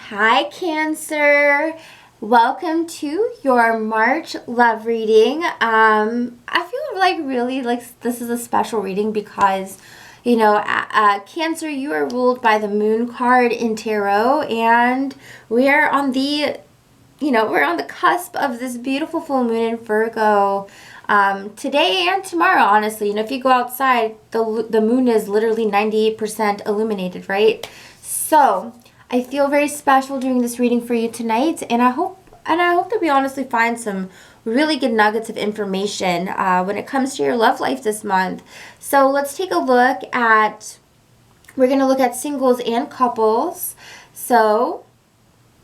Hi, Cancer. Welcome to your March love reading. I feel like really like this is a special reading because, Cancer, you are ruled by the Moon card in Tarot, and we are on the, we're on the cusp of this beautiful full moon in Virgo. Today and tomorrow, honestly, if you go outside, the moon is literally 98% illuminated, right? So I feel very special doing this reading for you tonight, and I hope that we honestly find some really good nuggets of information when it comes to your love life this month. So let's take a look at, we're going to look at singles and couples. So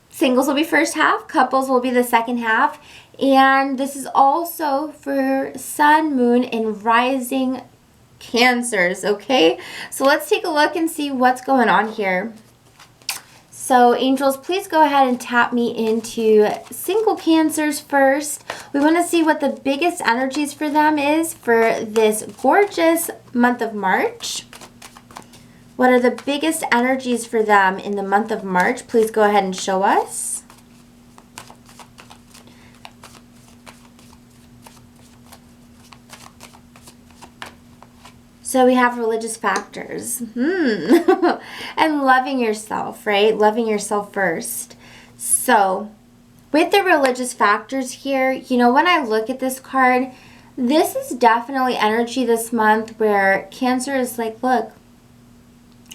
singles will be first half, couples will be the second half, and this is also for sun, moon, and rising Cancers, okay? So let's take a look and see what's going on here. So angels, please go ahead and tap me into single Cancers first. We want to see what the biggest energies for them is for this gorgeous month of March. What are the biggest energies for them in the month of March? Please go ahead and show us. So we have religious factors. And loving yourself, right? Loving yourself first. So with the religious factors here, when I look at this card, this is definitely energy this month where Cancer is like, look,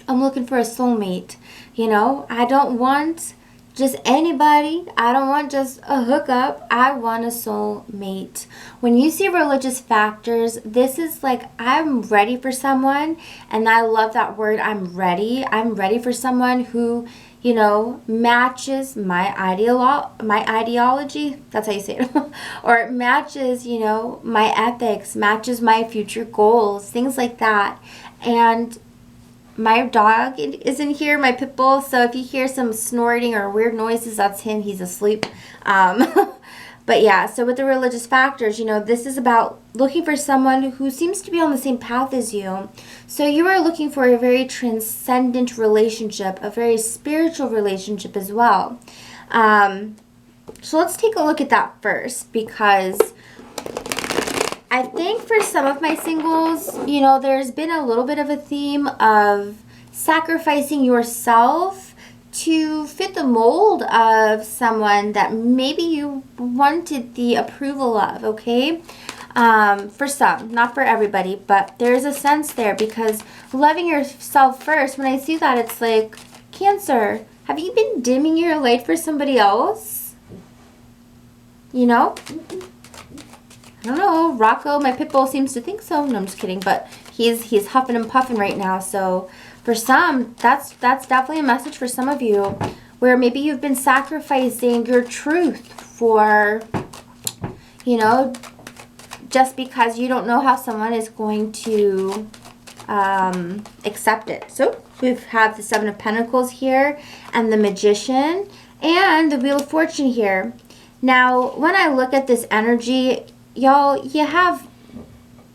I'm looking for a soulmate. I don't want just anybody. I don't want just a hookup. I want a soulmate. When you see religious factors, this is like, I'm ready for someone. And I love that word, I'm ready. I'm ready for someone who, matches my ideology. That's how you say it. Or it matches, my ethics, matches my future goals, things like that. And my dog is in here, my pit bull, so if you hear some snorting or weird noises, that's him. He's asleep. But yeah, so with the religious factors, this is about looking for someone who seems to be on the same path as you. So you are looking for a very transcendent relationship, a very spiritual relationship as well. So let's take a look at that first, because I think for some of my singles, there's been a little bit of a theme of sacrificing yourself to fit the mold of someone that maybe you wanted the approval of, okay? For some, not for everybody, but there's a sense there, because loving yourself first, when I see that, it's like, Cancer, have you been dimming your light for somebody else? I don't know. Rocco, my pit bull, seems to think so. No, I'm just kidding. But he's huffing and puffing right now. So for some, that's definitely a message for some of you, where maybe you've been sacrificing your truth for, just because you don't know how someone is going to accept it. So we have the Seven of Pentacles here, and the Magician, and the Wheel of Fortune here. Now, when I look at this energy, y'all, you have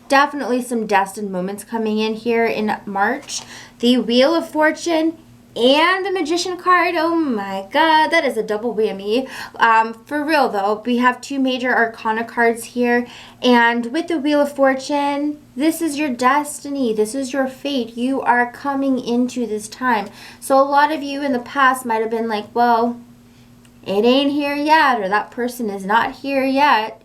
definitely some destined moments coming in here in March. The Wheel of Fortune and the Magician card. Oh my God, that is a double whammy. For real though, we have two major arcana cards here. And with the Wheel of Fortune, this is your destiny. This is your fate. You are coming into this time. So a lot of you in the past might have been like, well, it ain't here yet, or that person is not here yet.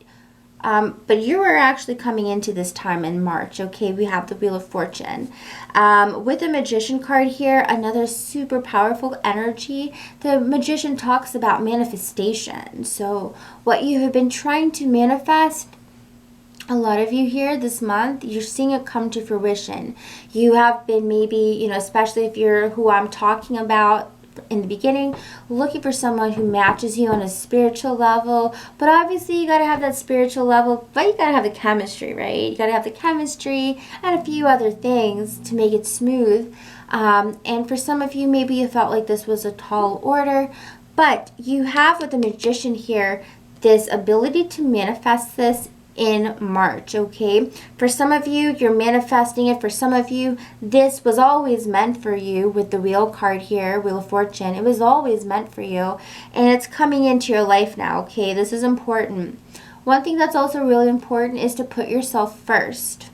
But you are actually coming into this time in March, okay? We have the Wheel of Fortune. With the Magician card here, another super powerful energy. The Magician talks about manifestation. So what you have been trying to manifest, a lot of you here this month, you're seeing it come to fruition. You have been maybe, especially if you're who I'm talking about in the beginning, looking for someone who matches you on a spiritual level. But obviously you got to have that spiritual level, but you got to have the chemistry, right? You got to have the chemistry and a few other things to make it smooth. And for some of you, maybe you felt like this was a tall order, but you have with the Magician here this ability to manifest this in March, okay? For some of you, you're manifesting it. For some of you, this was always meant for you with the Wheel card here, Wheel of Fortune. It was always meant for you, and it's coming into your life now, okay? This is important. One thing that's also really important is to put yourself first.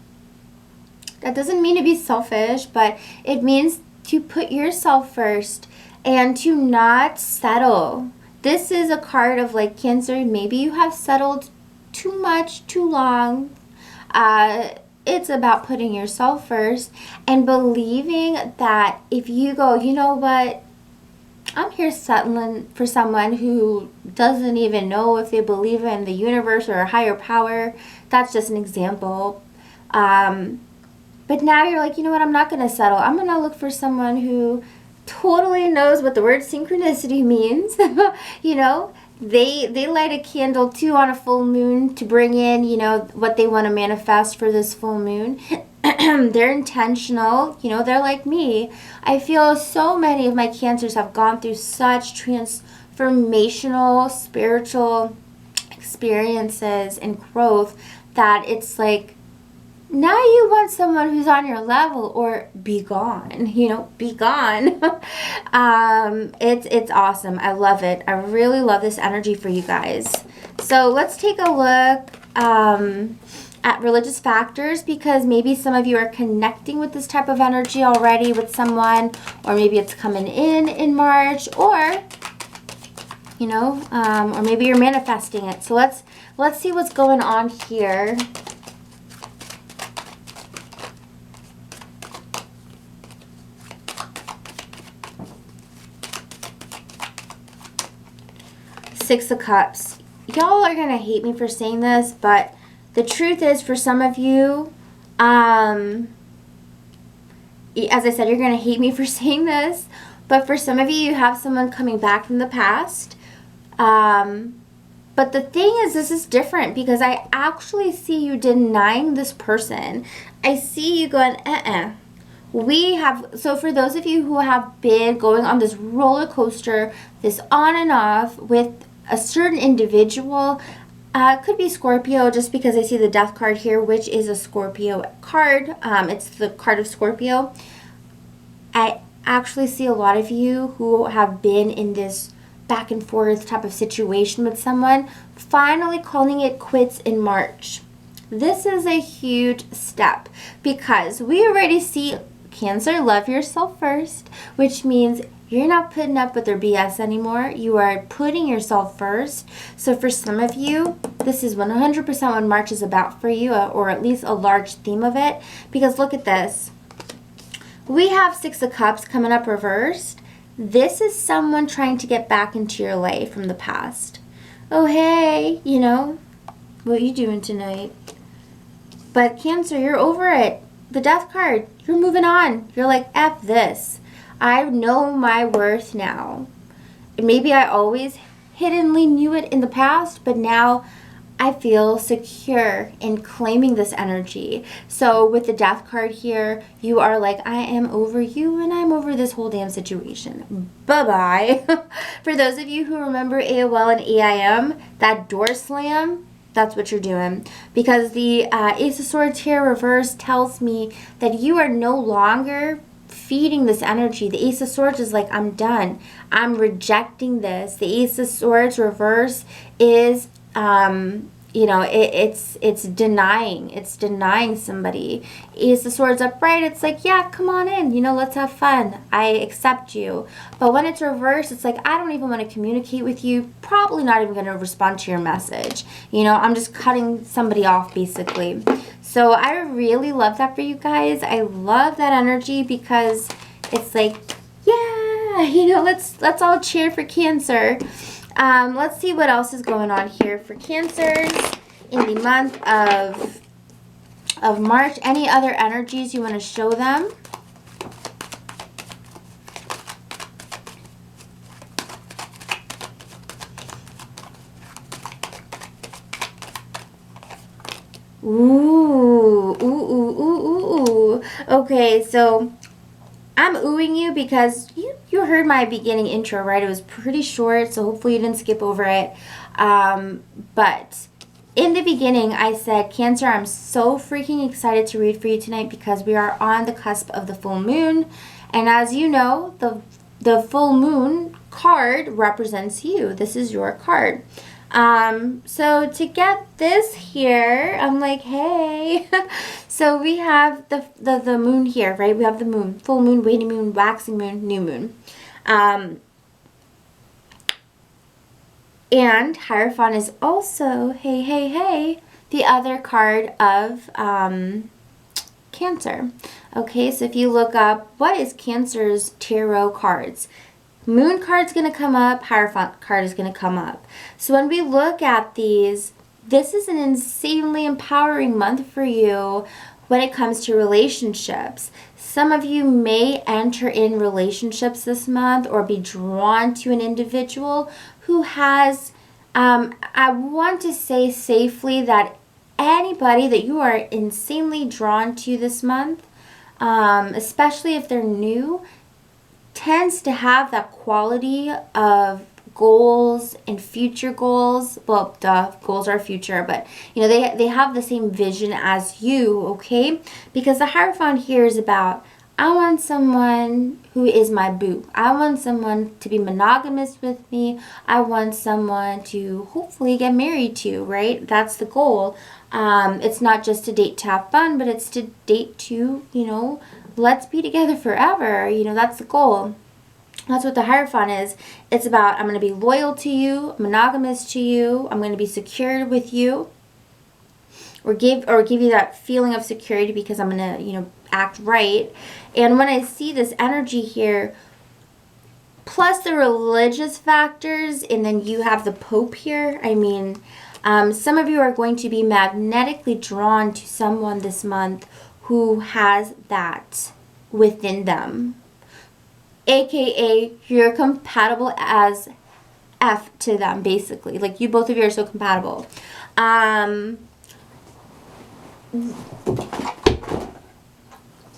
That doesn't mean to be selfish, but it means to put yourself first and to not settle. This is a card of like Cancer. Maybe you have settled too much, too long. It's about putting yourself first and believing that if you go, you know what, I'm here settling for someone who doesn't even know if they believe in the universe or a higher power. That's just an example. But now you're like, you know what, I'm not going to settle. I'm going to look for someone who totally knows what the word synchronicity means. You know, they light a candle too on a full moon to bring in, you know, what they want to manifest for this full moon. They're intentional, you know, they're like me. I feel so many of my Cancers have gone through such transformational spiritual experiences and growth that it's like, now you want someone who's on your level, or be gone, you know, be gone. It's awesome. I love it. I really love this energy for you guys. So let's take a look at religious factors, because maybe some of you are connecting with this type of energy already with someone, or maybe it's coming in March, or, you know, or maybe you're manifesting it. So let's see what's going on here. Six of Cups. Y'all are going to hate me for saying this, but the truth is, for some of you, as I said, you're going to hate me for saying this, but for some of you, you have someone coming back from the past. But the thing is, this is different, because I actually see you denying this person. I see you going, so for those of you who have been going on this roller coaster, this on and off with a certain individual, could be Scorpio, just because I see the Death card here, which is a Scorpio card. It's the card of Scorpio. I actually see a lot of you who have been in this back and forth type of situation with someone, finally calling it quits in March. This is a huge step, because we already see Cancer, love yourself first, which means you're not putting up with their BS anymore. You are putting yourself first. So for some of you, this is 100% what March is about for you, or at least a large theme of it. Because look at this. We have Six of Cups coming up reversed. This is someone trying to get back into your life from the past. Oh, hey, you know, what you doing tonight? But Cancer, you're over it. The Death card, you're moving on. You're like, F this. I know my worth now. Maybe I always hiddenly knew it in the past, but now I feel secure in claiming this energy. So with the Death card here, you are like, I am over you and I'm over this whole damn situation. Bye-bye. For those of you who remember AOL and AIM, that door slam, that's what you're doing. Because the Ace of Swords here reversed tells me that you are no longer feeding this energy. The Ace of Swords is like, I'm done. I'm rejecting this. The Ace of Swords reverse is, you know, it's denying. It's denying somebody. Ace of Swords upright, it's like, yeah, come on in. You know, let's have fun. I accept you. But when it's reversed, it's like, I don't even want to communicate with you. Probably not even going to respond to your message. You know, I'm just cutting somebody off, basically. So I really love that for you guys. I love that energy, because it's like, yeah, you know, let's all cheer for Cancer. Let's see what else is going on here for Cancers in the month of March. Any other energies you want to show them? Ooh. Okay, so I'm oohing you because you heard my beginning intro, right? It was pretty short, so hopefully you didn't skip over it. But in the beginning, I said, Cancer, I'm so freaking excited to read for you tonight because we are on the cusp of the full moon. And as you know, the full moon card represents you. This is your card. So to get this here, I'm like, hey. So we have the moon here, right? We have the moon, full moon, waning moon, waxing moon, new moon. And Hierophant is also, hey, the other card of Cancer. Okay, so if you look up, what is Cancer's tarot cards? Moon card's going to come up, Hierophant card is going to come up. So when we look at these, this is an insanely empowering month for you when it comes to relationships. Some of you may enter in relationships this month or be drawn to an individual who has, I want to say safely that anybody that you are insanely drawn to this month, especially if they're new, tends to have that quality of goals and future goals. Well, goals are future, but you know, they have the same vision as you, okay? Because the Hierophant here is about, I want someone who is my boo. I want someone to be monogamous with me. I want someone to hopefully get married to, right? That's the goal. It's not just to date to have fun, but it's to date to, you know, let's be together forever. You know, that's the goal. That's what the Hierophant is. It's about, I'm going to be loyal to you, monogamous to you. I'm going to be secure with you. Or give you that feeling of security because I'm going to, you know, act right. And when I see this energy here, plus the religious factors, and then you have the Pope here, I mean, some of you are going to be magnetically drawn to someone this month who has that within them. AKA, you're compatible as F to them, basically. Like, you, both of you are so compatible.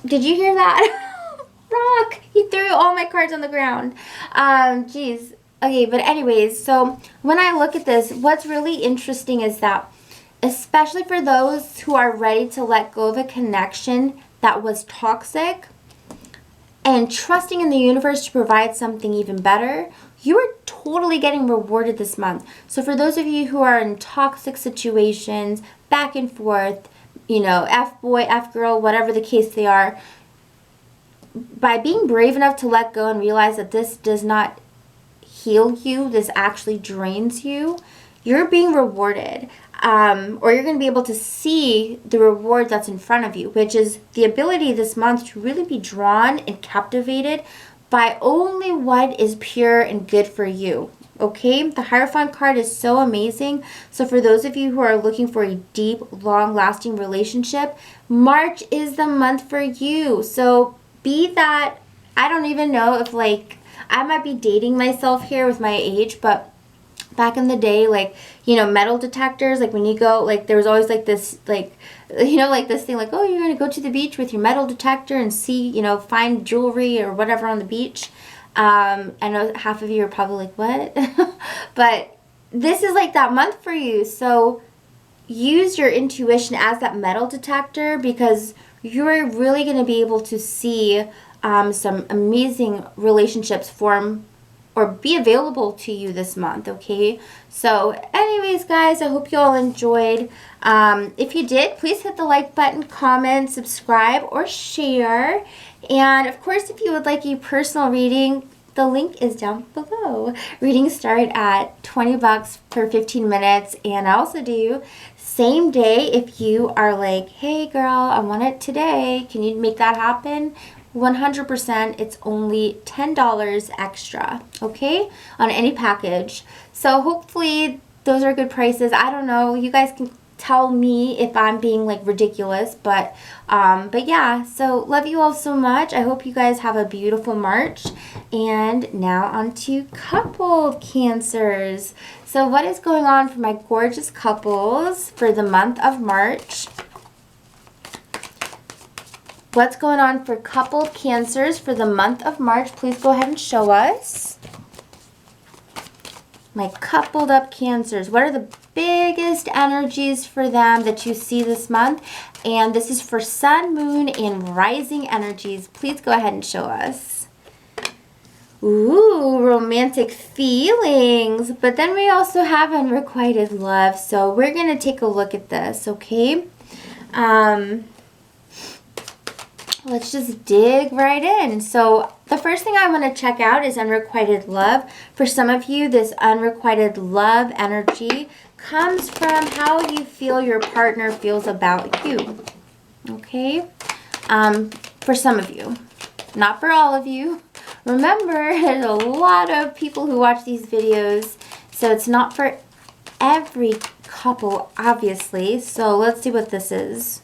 Did you hear that? Rock! He threw all my cards on the ground. Jeez. Okay, but anyways, so when I look at this, what's really interesting is that, especially for those who are ready to let go of a connection that was toxic and trusting in the universe to provide something even better, you are totally getting rewarded this month. So for those of you who are in toxic situations, back and forth, you know, F-boy, F-girl, whatever the case they are, by being brave enough to let go and realize that this does not heal you, this actually drains you, you're being rewarded. Or you're going to be able to see the reward that's in front of you, which is the ability this month to really be drawn and captivated by only what is pure and good for you. Okay, the Hierophant card is so amazing. So for those of you who are looking for a deep, long-lasting relationship, March is the month for you. So be that, I don't even know if, like, I might be dating myself here with my age, but back in the day, like, you know, metal detectors, like when you go, like, there was always like this, like, you know, like this thing, like, oh, you're going to go to the beach with your metal detector and see, you know, find jewelry or whatever on the beach. I know half of you are probably like, what? But this is like that month for you. So use your intuition as that metal detector, because you're really going to be able to see some amazing relationships form or be available to you this month, okay? So anyways, guys, I hope you all enjoyed. If you did, please hit the like button, comment, subscribe, or share. And of course, if you would like a personal reading, the link is down below. Readings start at $20 for 15 minutes. And I also do same day if you are like, hey girl, I want it today. Can you make that happen? 100%, it's only $10 extra, okay, on any package. So hopefully those are good prices. I don't know, you guys can tell me if I'm being like ridiculous, but yeah, so love you all so much. I hope you guys have a beautiful March. And now on to coupled Cancers. So what is going on for my gorgeous couples for the month of March? What's going on for coupled Cancers for the month of March? Please go ahead and show us. My coupled up Cancers. What are the biggest energies for them that you see this month. And this is for Sun, Moon, and Rising energies. Please go ahead and show us. Ooh, romantic feelings. But then we also have unrequited love. So we're going to take a look at this, okay? Let's just dig right in. So the first thing I want to check out is unrequited love. For some of you, this unrequited love energy comes from how you feel your partner feels about you. Okay? For some of you. Not for all of you. Remember, there's a lot of people who watch these videos, so it's not for every couple, obviously. So let's see what this is.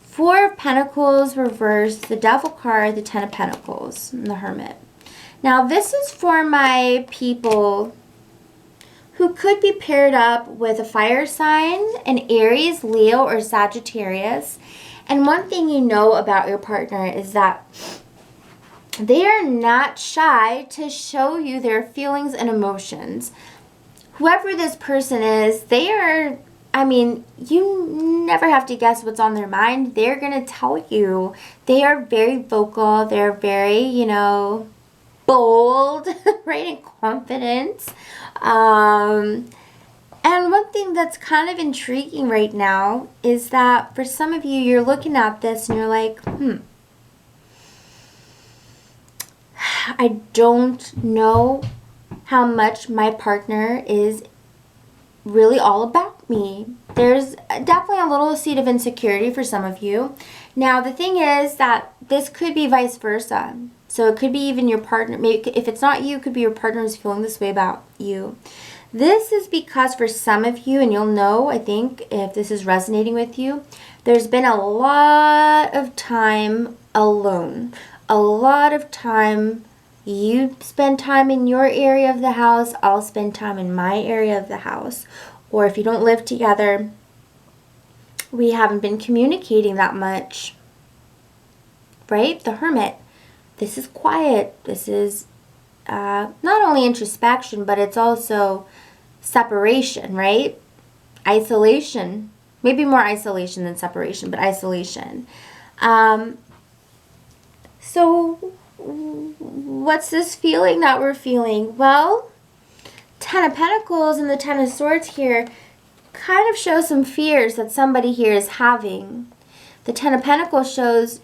Four of Pentacles reversed, the Devil card, the Ten of Pentacles, and the Hermit. Now, this is for my people who could be paired up with a fire sign, an Aries, Leo, or Sagittarius. And one thing you know about your partner is that they are not shy to show you their feelings and emotions. Whoever this person is, they are... I mean, you never have to guess what's on their mind. They're going to tell you. They are very vocal. They're very, you know, bold, right, and confident. And one thing that's kind of intriguing right now is that for some of you, you're looking at this and you're like, I don't know how much my partner is really all about me. There's definitely a little seed of insecurity for some of you. Now, the thing is that this could be vice versa. So it could be even your partner. Maybe if it's not you, it could be your partner who's feeling this way about you. This is because for some of you, and you'll know, I think, if this is resonating with you, there's been a lot of time alone. A lot of time. You spend time in your area of the house, I'll spend time in my area of the house. Or if you don't live together, we haven't been communicating that much. Right? The Hermit. This is quiet. This is not only introspection, but it's also separation, right? Isolation. Maybe more isolation than separation, but isolation. So... what's this feeling that we're feeling? Well, Ten of Pentacles and the Ten of Swords here kind of show some fears that somebody here is having. The Ten of Pentacles shows,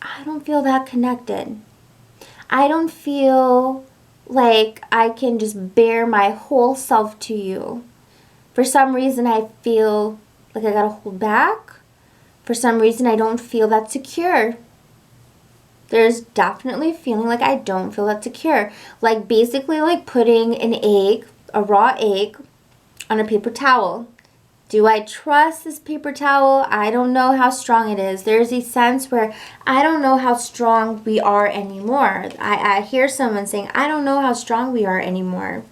I don't feel that connected. I don't feel like I can just bare my whole self to you. For some reason, I feel like I gotta hold back. For some reason, I don't feel that secure. There's definitely feeling like I don't feel that secure. Like basically like putting an egg, a raw egg, on a paper towel. Do I trust this paper towel? I don't know how strong it is. There's a sense where I don't know how strong we are anymore. I hear someone saying, I don't know how strong we are anymore.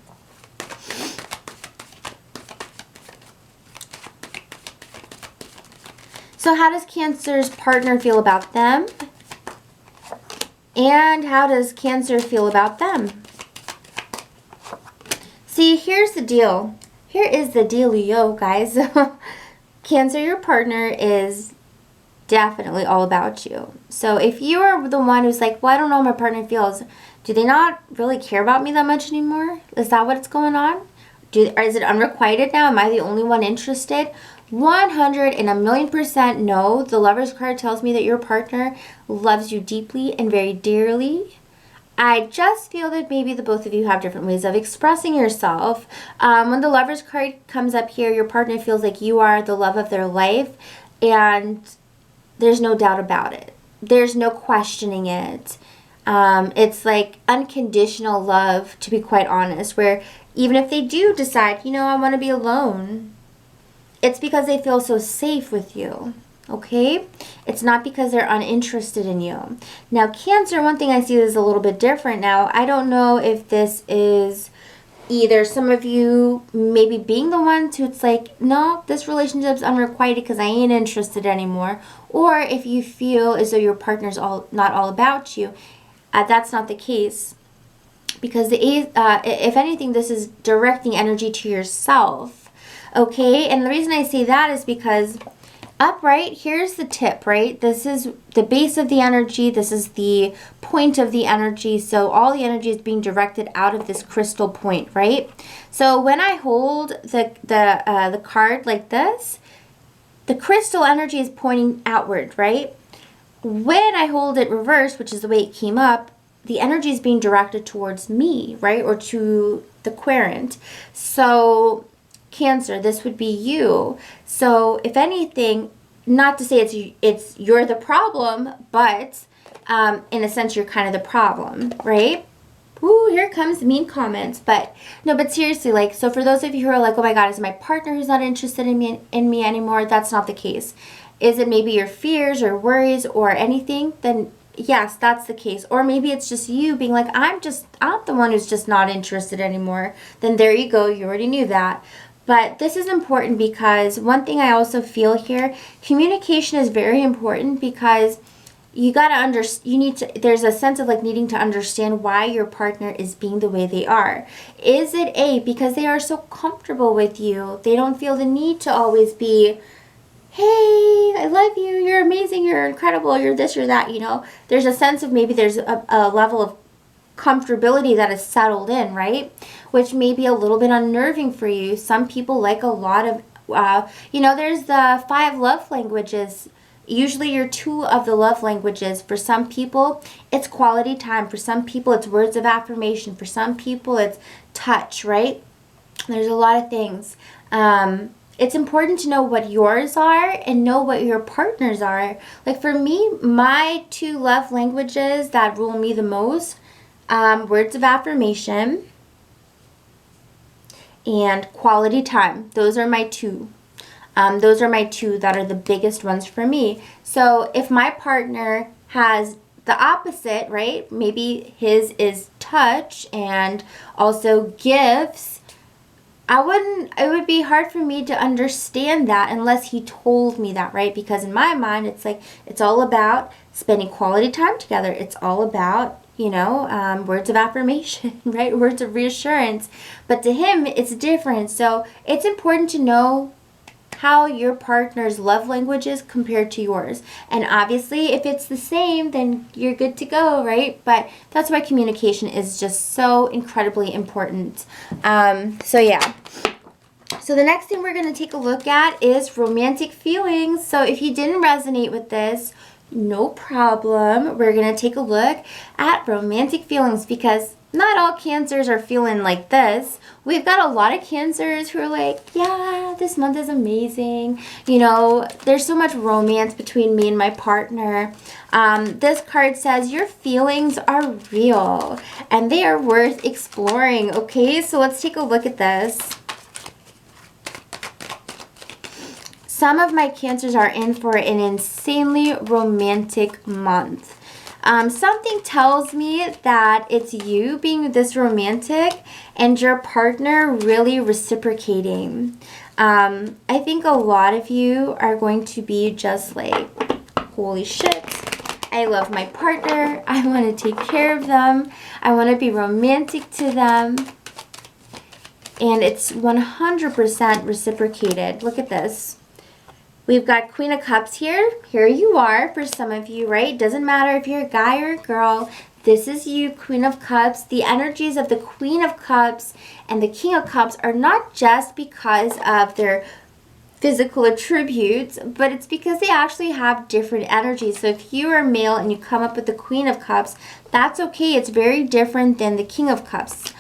So how does Cancer's partner feel about them? And how does Cancer feel about them? See, here's the deal. Here is the dealio, guys. Cancer, your partner is definitely all about you. So if you are the one who's like, well, I don't know how my partner feels. Do they not really care about me that much anymore? Is that what's going on? Is it unrequited now? Am I the only one interested? 100% no. The Lover's card tells me that your partner loves you deeply and very dearly. I just feel that maybe the both of you have different ways of expressing yourself. When the Lover's card comes up here, your partner feels like you are the love of their life, and there's no doubt about it. There's no questioning it. It's like unconditional love, to be quite honest, where even if they do decide, you know, I want to be alone, it's because they feel so safe with you, okay? It's not because they're uninterested in you. Now, Cancer, one thing I see is a little bit different now. I don't know if this is either some of you maybe being the ones who it's like, no, this relationship's unrequited because I ain't interested anymore. Or if you feel as though your partner's not all about you. That's not the case. Because if anything, this is directing energy to yourself. Okay, and the reason I say that is because upright, here's the tip, right? This is the base of the energy. This is the point of the energy. So all the energy is being directed out of this crystal point, right? So when I hold the card like this, the crystal energy is pointing outward, right? When I hold it reversed, which is the way it came up, the energy is being directed towards me, right? Or to the querent. So Cancer, this would be you. So if anything, not to say it's you're the problem, but in a sense you're kind of the problem, right? Ooh, here comes mean comments. But no, but seriously, like, so for those of you who are like, oh my God, is my partner who's not interested in me anymore? That's not the case. Is it maybe your fears or worries or anything? Then yes, that's the case. Or maybe it's just you being like, I'm the one who's just not interested anymore. Then there you go. You already knew that. But this is important because one thing I also feel here, communication is very important because there's a sense of like needing to understand why your partner is being the way they are. Is it because they are so comfortable with you? They don't feel the need to always be, hey, I love you, you're amazing, you're incredible, you're this, you're that, There's a sense of maybe there's a level of comfortability that is settled in, right? Which may be a little bit unnerving for you. Some people like a lot of, there's the 5 love languages. Usually you're 2 of the love languages. For some people, it's quality time. For some people, it's words of affirmation. For some people, it's touch, right? There's a lot of things. It's important to know what yours are and know what your partner's are. Like for me, my 2 love languages that rule me the most, words of affirmation and quality time. Those are my 2. Those are my 2 that are the biggest ones for me. So if my partner has the opposite, right? Maybe his is touch and also gifts. It would be hard for me to understand that unless he told me that, right? Because in my mind, it's like, it's all about spending quality time together. It's all about, words of affirmation, right? Words of reassurance. But to him, it's different. So it's important to know how your partner's love language is compared to yours. And obviously, if it's the same, then you're good to go, right? But that's why communication is just so incredibly important. So yeah. So the next thing we're going to take a look at is romantic feelings. So if you didn't resonate with this, no problem. We're going to take a look at romantic feelings because not all Cancers are feeling like this. We've got a lot of Cancers who are like, yeah, this month is amazing. There's so much romance between me and my partner. This card says your feelings are real and they are worth exploring. Okay, so let's take a look at this. Some of my Cancers are in for an insanely romantic month. Something tells me that it's you being this romantic and your partner really reciprocating. I think a lot of you are going to be just like, holy shit, I love my partner. I want to take care of them. I want to be romantic to them. And it's 100% reciprocated. Look at this. We've got Queen of Cups here. Here you are for some of you, right? Doesn't matter if you're a guy or a girl. This is you, Queen of Cups. The energies of the Queen of Cups and the King of Cups are not just because of their physical attributes, but it's because they actually have different energies. So if you are male and you come up with the Queen of Cups, that's okay. It's very different than the King of Cups.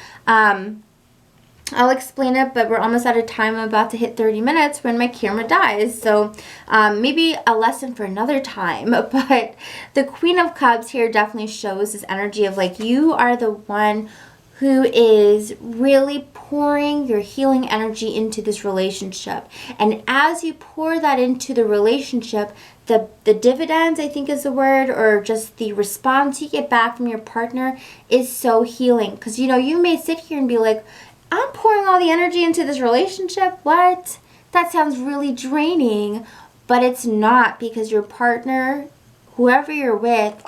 I'll explain it, but we're almost out of time. I'm about to hit 30 minutes when my camera dies. So maybe a lesson for another time. But the Queen of Cups here definitely shows this energy of like you are the one who is really pouring your healing energy into this relationship. And as you pour that into the relationship, the dividends, I think is the word, or just the response you get back from your partner is so healing. Because, you may sit here and be like, I'm pouring all the energy into this relationship. What? That sounds really draining. But it's not, because your partner, whoever you're with,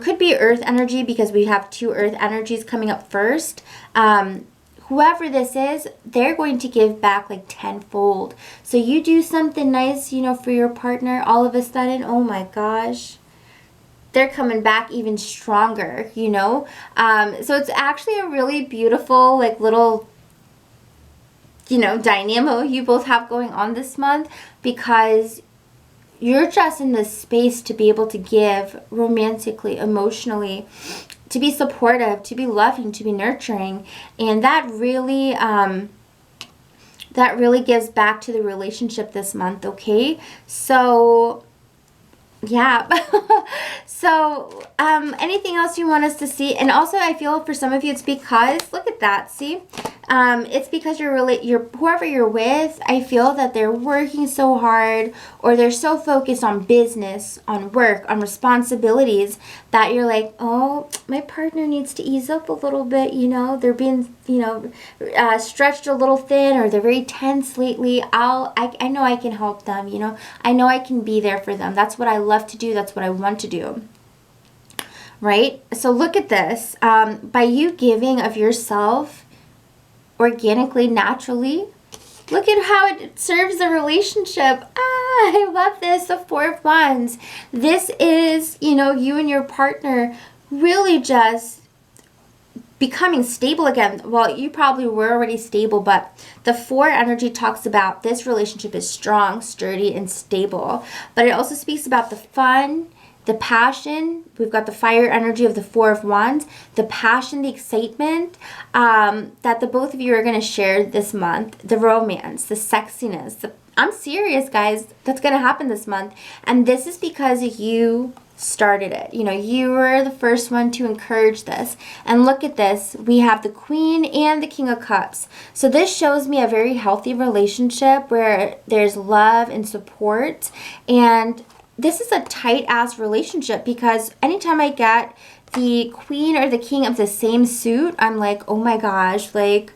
could be earth energy because we have 2 earth energies coming up first. whoever this is, they're going to give back like tenfold. So you do something nice, you know, for your partner, all of a sudden, oh my gosh, they're coming back even stronger, you know. So it's actually a really beautiful, like, little, you know, dynamo you both have going on this month, because you're just in this space to be able to give romantically, emotionally, to be supportive, to be loving, to be nurturing. And that really gives back to the relationship this month, okay? So yeah. So anything else you want us to see? And also, I feel for some of you, it's because, look at that, see? It's because whoever you're with, I feel that they're working so hard, or they're so focused on business, on work, on responsibilities, that you're like, oh, my partner needs to ease up a little bit, you know, they're being, you know, stretched a little thin, or they're very tense lately. I know I can help them, you know, I know I can be there for them. That's what I love to do. That's what I want to do. Right? So look at this. By you giving of yourself organically, naturally, look at how it serves the relationship. I love this. The Four of Wands. This is, you know, you and your partner really just becoming stable again. Well, you probably were already stable, but the Four energy talks about this relationship is strong, sturdy, and stable. But it also speaks about the fun, the passion. We've got the fire energy of the Four of Wands, the passion, the excitement that the both of you are going to share this month, the romance, the sexiness. I'm serious, guys. That's going to happen this month. And this is because you started it. You know, you were the first one to encourage this. And look at this. We have the Queen and the King of Cups. So this shows me a very healthy relationship where there's love and support. And this is a tight-ass relationship, because anytime I get the Queen or the King of the same suit, I'm like, oh my gosh, like,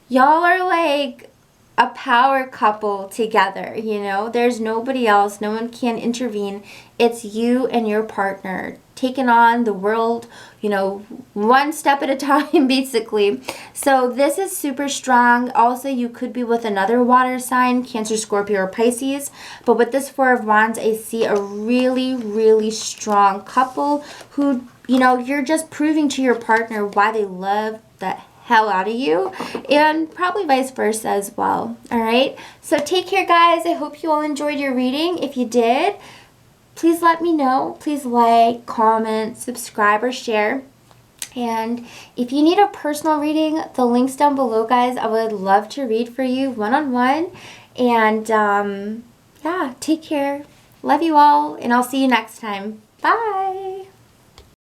y'all are like a power couple together, you know? There's nobody else. No one can intervene. It's you and your partner taking on the world, you know, one step at a time, basically. So this is super strong. Also, you could be with another water sign, Cancer, Scorpio, or Pisces. But with this Four of Wands, I see a really, really strong couple who, you know, you're just proving to your partner why they love the hell out of you, and probably vice versa as well. All right, so take care, guys. I hope you all enjoyed your reading. If you did, please let me know. Please like, comment, subscribe, or share. And if you need a personal reading, the link's down below, guys. I would love to read for you one-on-one. And yeah, take care. Love you all, and I'll see you next time. Bye.